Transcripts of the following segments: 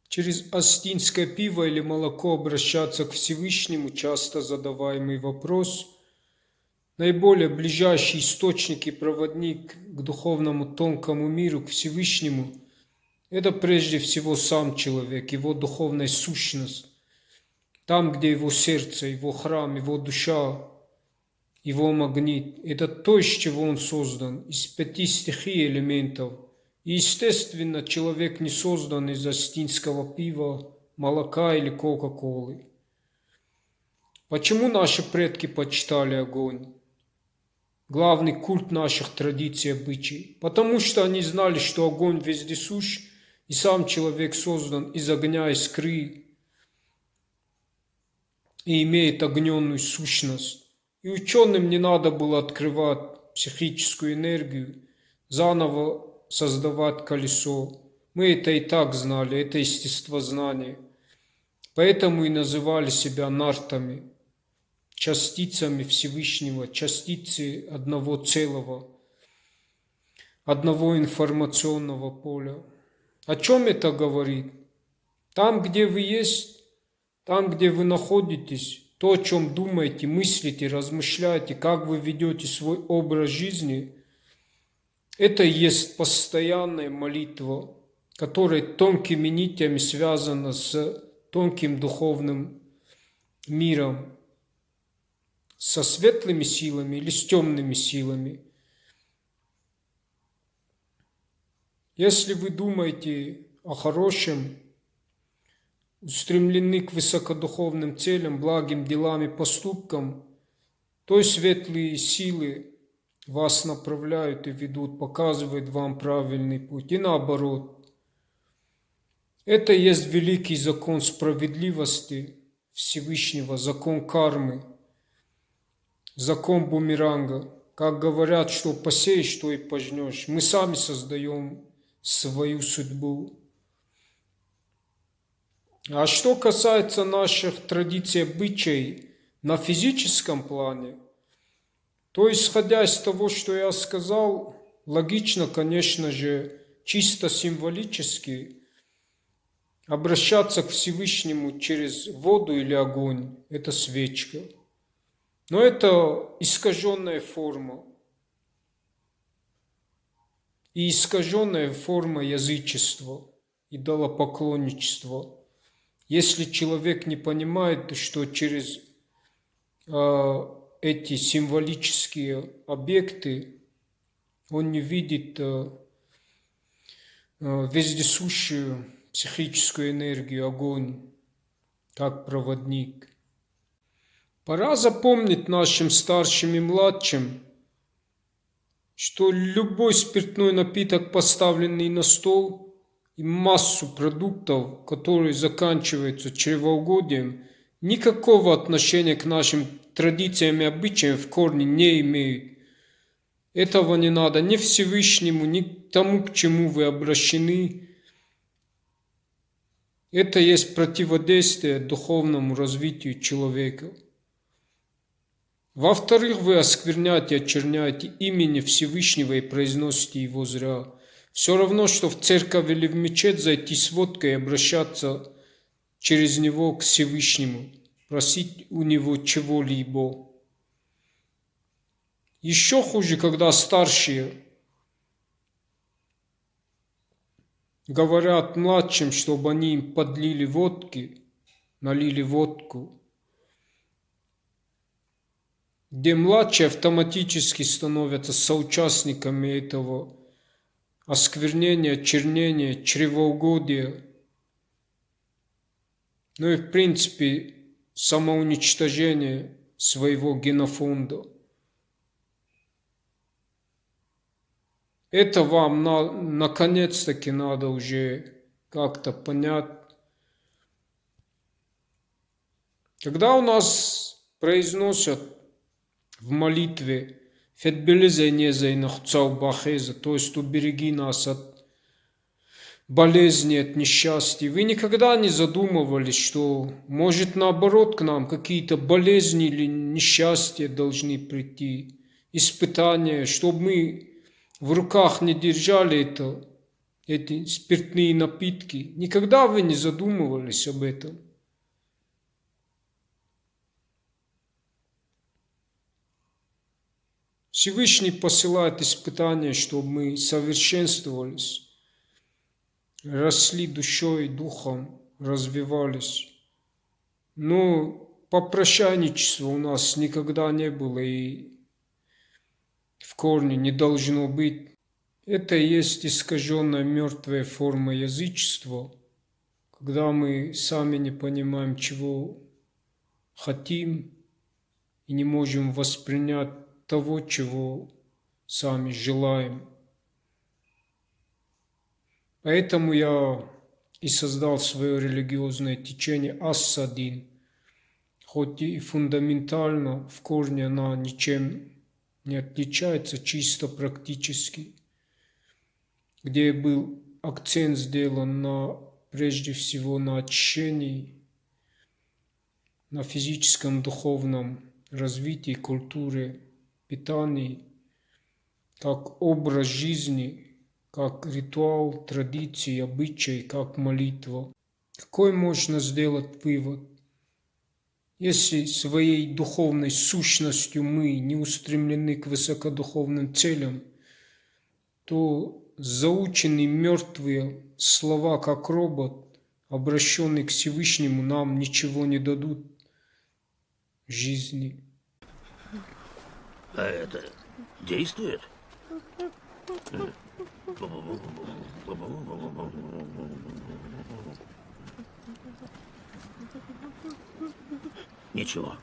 Через астинское пиво или молоко обращаться к Всевышнему — часто задаваемый вопрос. Наиболее ближайший источник и проводник к духовному тонкому миру, к Всевышнему — это прежде всего сам человек, его духовная сущность. Там, где его сердце, его храм, его душа, его магнит. Это то, из чего он создан, из 5 стихий элементов. И, естественно, человек не создан из астинского пива, молока или кока-колы. Почему наши предки почитали огонь? Главный культ наших традиций и обычаев. Потому что они знали, что огонь вездесущ, и сам человек создан из огня, искры, и имеет огненную сущность. И ученым не надо было открывать психическую энергию, заново создавать колесо. Мы это и так знали, это естествознание. Поэтому и называли себя нартами, частицами Всевышнего, частицы одного целого, одного информационного поля. О чем это говорит? Там, где вы есть, там, где вы находитесь, то, о чем думаете, мыслите, размышляете, как вы ведете свой образ жизни, это и есть постоянная молитва, которая тонкими нитями связана с тонким духовным миром, со светлыми силами или с темными силами. Если вы думаете о хорошем, устремлены к высокодуховным целям, благим делам и поступкам, то светлые силы вас направляют и ведут, показывают вам правильный путь. И наоборот. Это и есть великий закон справедливости Всевышнего, закон кармы, закон бумеранга. Как говорят, что посеешь, что и пожнешь. Мы сами создаем свою судьбу. А что касается наших традиций и обычаев на физическом плане, то, исходя из того, что я сказал, логично, конечно же, чисто символически обращаться к Всевышнему через воду или огонь – это свечка. Но это искаженная форма. И искаженная форма язычества, идолопоклонничества. Если человек не понимает, что через эти символические объекты он не видит вездесущую психическую энергию, огонь, как проводник. Пора запомнить нашим старшим и младшим, что любой спиртной напиток, поставленный на стол, и массу продуктов, которые заканчиваются чревоугодием, никакого отношения к нашим традициям и обычаям в корне не имеют. Этого не надо ни Всевышнему, ни тому, к чему вы обращены. Это есть противодействие духовному развитию человека. Во-вторых, вы оскверняете, очерняете имени Всевышнего и произносите его зря. Все равно, что в церковь или в мечеть зайти с водкой и обращаться через него к Всевышнему, просить у него чего-либо. Еще хуже, когда старшие говорят младшим, чтобы они им подлили водки, налили водку, где младшие автоматически становятся соучастниками этого осквернения, очернения, чревоугодия, ну и в принципе самоуничтожение своего генофонда. Это вам наконец-таки надо уже как-то понять. Когда у нас произносят в молитве «Фетбелезе незайнах цаубахеза», то есть «Убереги нас от болезни, от несчастья», вы никогда не задумывались, что может наоборот к нам какие-то болезни или несчастья должны прийти, испытания, чтобы мы в руках не держали это эти спиртные напитки. Никогда вы не задумывались об этом? Всевышний посылает испытания, чтобы мы совершенствовались, росли душой, духом, развивались. Но попрошайничества у нас никогда не было и в корне не должно быть. Это и есть искаженная мертвая форма язычества, когда мы сами не понимаем, чего хотим, и не можем воспринять того, чего сами желаем. Поэтому я и создал свое религиозное течение Ас-Садин, хоть и фундаментально в корне она ничем не отличается, чисто практически, где был акцент сделан прежде всего на очищении, на физическом, духовном развитии, культуре, питании, как образ жизни, как ритуал, традиции, обычаи, как молитва. Какой можно сделать вывод? Если своей духовной сущностью мы не устремлены к высокодуховным целям, то заученные мертвые слова, как робот, обращенный к Всевышнему, нам ничего не дадут в жизни. А это действует? Ничего.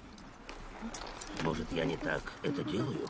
Может, я не так это делаю?